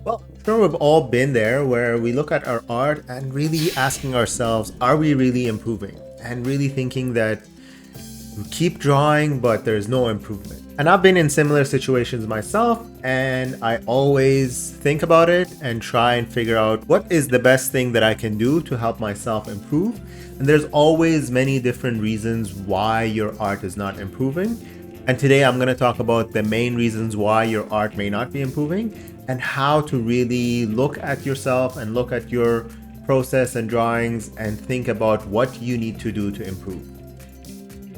Well, I'm sure we've all been there where we look at our art and really asking ourselves, are we really improving? And really thinking that we keep drawing, but there's no improvement. And I've been in similar situations myself, and I always think about it and try and figure out what is the best thing that I can do to help myself improve. And there's always many different reasons why your art is not improving. And today I'm going to talk about the main reasons why your art may not be improving and how to really look at yourself and look at your process and drawings and think about what you need to do to improve.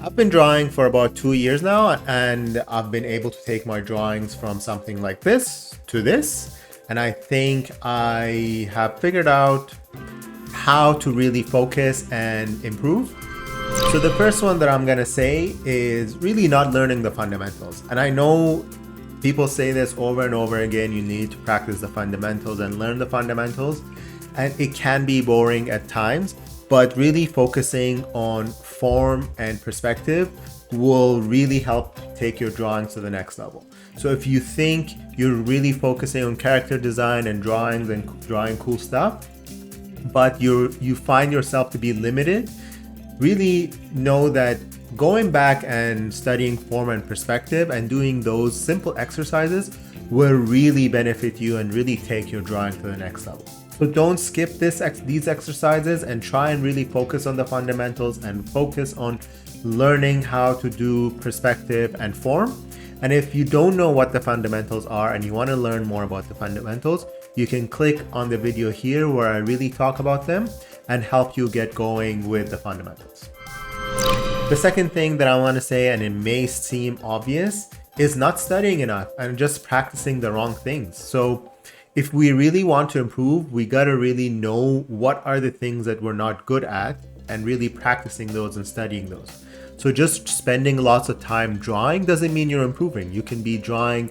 I've been drawing for about 2 years now, and I've been able to take my drawings from something like this to this. And I think I have figured out how to really focus and improve. So the first one that I'm gonna say is really not learning the fundamentals. And I know people say this over and over again, you need to practice the fundamentals and learn the fundamentals. And it can be boring at times, but really focusing on form and perspective will really help take your drawings to the next level. So if you think you're really focusing on character design and drawings and drawing cool stuff, but you find yourself to be limited, really know that going back and studying form and perspective and doing those simple exercises will really benefit you and really take your drawing to the next level. So don't skip these exercises and try and really focus on the fundamentals and focus on learning how to do perspective and form. And if you don't know what the fundamentals are and you want to learn more about the fundamentals, you can click on the video here where I really talk about them and help you get going with the fundamentals. The second thing that I want to say, and it may seem obvious, is not studying enough and just practicing the wrong things. So if we really want to improve, we gotta really know what are the things that we're not good at and really practicing those and studying those. So just spending lots of time drawing doesn't mean you're improving. You can be drawing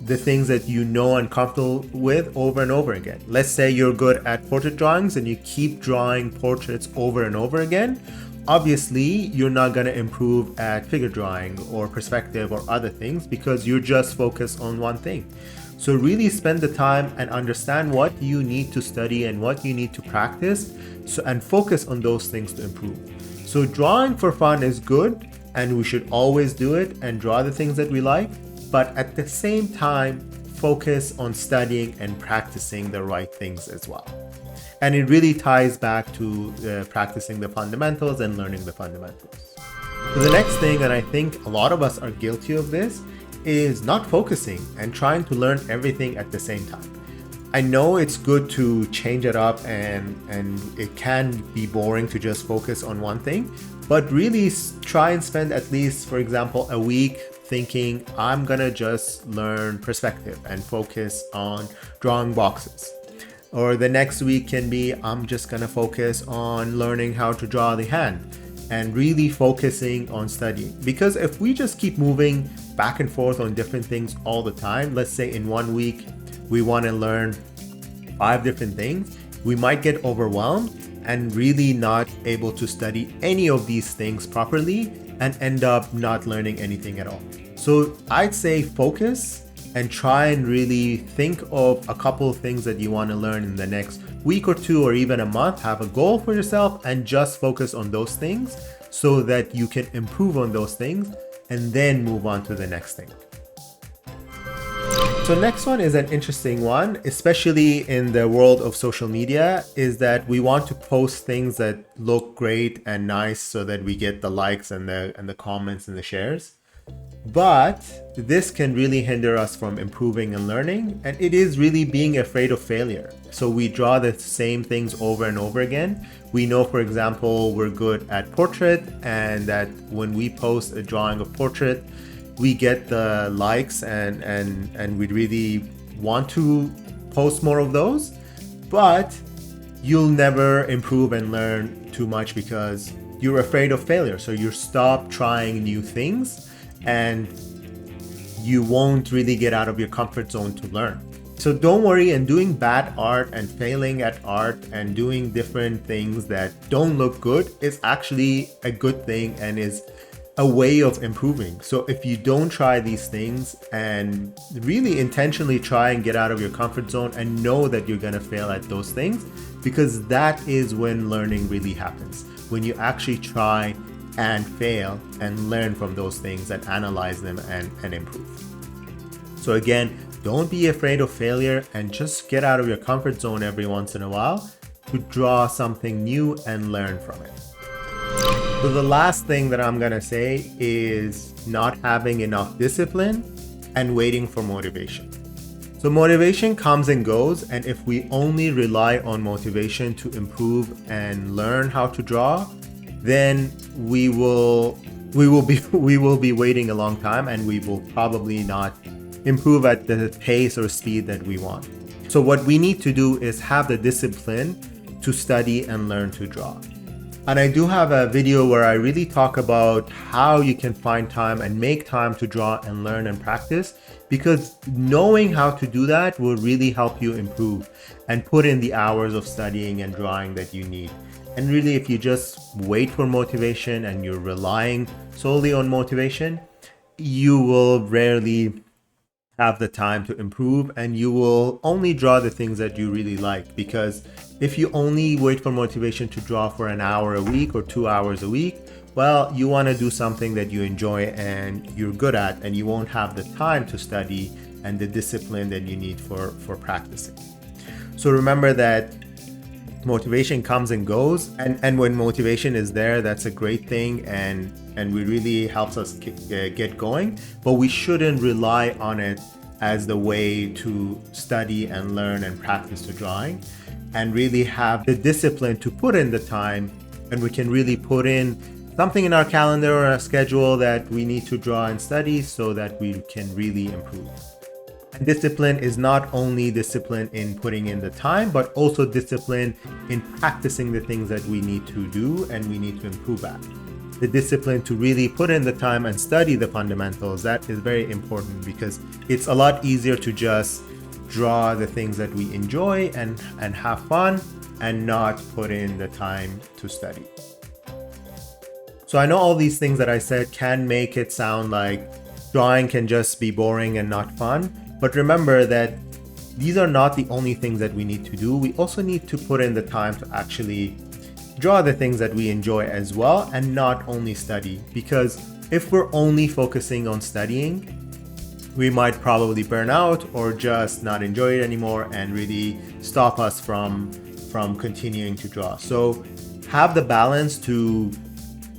the things that you know and comfortable with over and over again. Let's say you're good at portrait drawings and you keep drawing portraits over and over again. Obviously, you're not going to improve at figure drawing or perspective or other things because you're just focused on one thing. So really spend the time and understand what you need to study and what you need to practice, and focus on those things to improve. So drawing for fun is good and we should always do it and draw the things that we like, but at the same time, focus on studying and practicing the right things as well. And it really ties back to practicing the fundamentals and learning the fundamentals. So the next thing, and I think a lot of us are guilty of this, is not focusing and trying to learn everything at the same time. I know it's good to change it up and it can be boring to just focus on one thing, but really try and spend at least, for example, a week thinking, I'm gonna just learn perspective and focus on drawing boxes. Or the next week can be, I'm just gonna focus on learning how to draw the hand and really focusing on studying. Because if we just keep moving back and forth on different things all the time, let's say in 1 week, we wanna learn 5 different things, we might get overwhelmed and really not able to study any of these things properly and end up not learning anything at all. So I'd say focus and try and really think of a couple of things that you want to learn in the next week or two or even a month. Have a goal for yourself and just focus on those things so that you can improve on those things and then move on to the next thing. So next one is an interesting one, especially in the world of social media, is that we want to post things that look great and nice so that we get the likes and the comments and the shares. But this can really hinder us from improving and learning, and it is really being afraid of failure. So we draw the same things over and over again. We know, for example, we're good at portrait, and that when we post a drawing of portrait, we get the likes and we really want to post more of those, but you'll never improve and learn too much because you're afraid of failure. So you stop trying new things and you won't really get out of your comfort zone to learn. So don't worry, and doing bad art and failing at art and doing different things that don't look good is actually a good thing and is a way of improving. So if you don't try these things and really intentionally try and get out of your comfort zone and know that you're going to fail at those things, because that is when learning really happens. When you actually try and fail and learn from those things and analyze them and improve. So again, don't be afraid of failure and just get out of your comfort zone every once in a while to draw something new and learn from it. So the last thing that I'm gonna say is not having enough discipline and waiting for motivation. So motivation comes and goes, and if we only rely on motivation to improve and learn how to draw, then we will be waiting a long time, and we will probably not improve at the pace or speed that we want. So what we need to do is have the discipline to study and learn to draw. And I do have a video where I really talk about how you can find time and make time to draw and learn and practice, because knowing how to do that will really help you improve and put in the hours of studying and drawing that you need. And really, if you just wait for motivation and you're relying solely on motivation, you will rarely have the time to improve, and you will only draw the things that you really like. Because if you only wait for motivation to draw for an hour a week or 2 hours a week, well, you want to do something that you enjoy and you're good at, and you won't have the time to study and the discipline that you need for practicing. So remember that motivation comes and goes, and when motivation is there, that's a great thing, and it really helps us get going, but we shouldn't rely on it as the way to study and learn and practice the drawing, and really have the discipline to put in the time, and we can really put in something in our calendar or our schedule that we need to draw and study so that we can really improve. And discipline is not only discipline in putting in the time, but also discipline in practicing the things that we need to do and we need to improve at. The discipline to really put in the time and study the fundamentals, that is very important, because it's a lot easier to just draw the things that we enjoy and have fun and not put in the time to study. So I know all these things that I said can make it sound like drawing can just be boring and not fun. But remember that these are not the only things that we need to do. We also need to put in the time to actually draw the things that we enjoy as well, and not only study. Because if we're only focusing on studying, we might probably burn out or just not enjoy it anymore and really stop us from continuing to draw. So have the balance to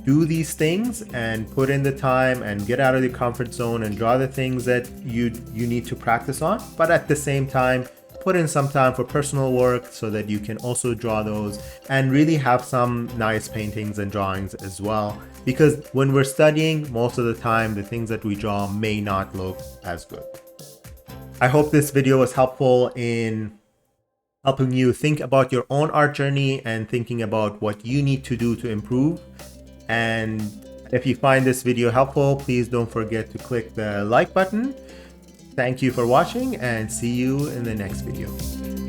do these things and put in the time and get out of your comfort zone and draw the things that you need to practice on, but at the same time put in some time for personal work so that you can also draw those and really have some nice paintings and drawings as well, because when we're studying, most of the time the things that we draw may not look as good. I hope this video was helpful in helping you think about your own art journey and thinking about what you need to do to improve. And if you find this video helpful, please don't forget to click the like button. Thank you for watching, and see you in the next video.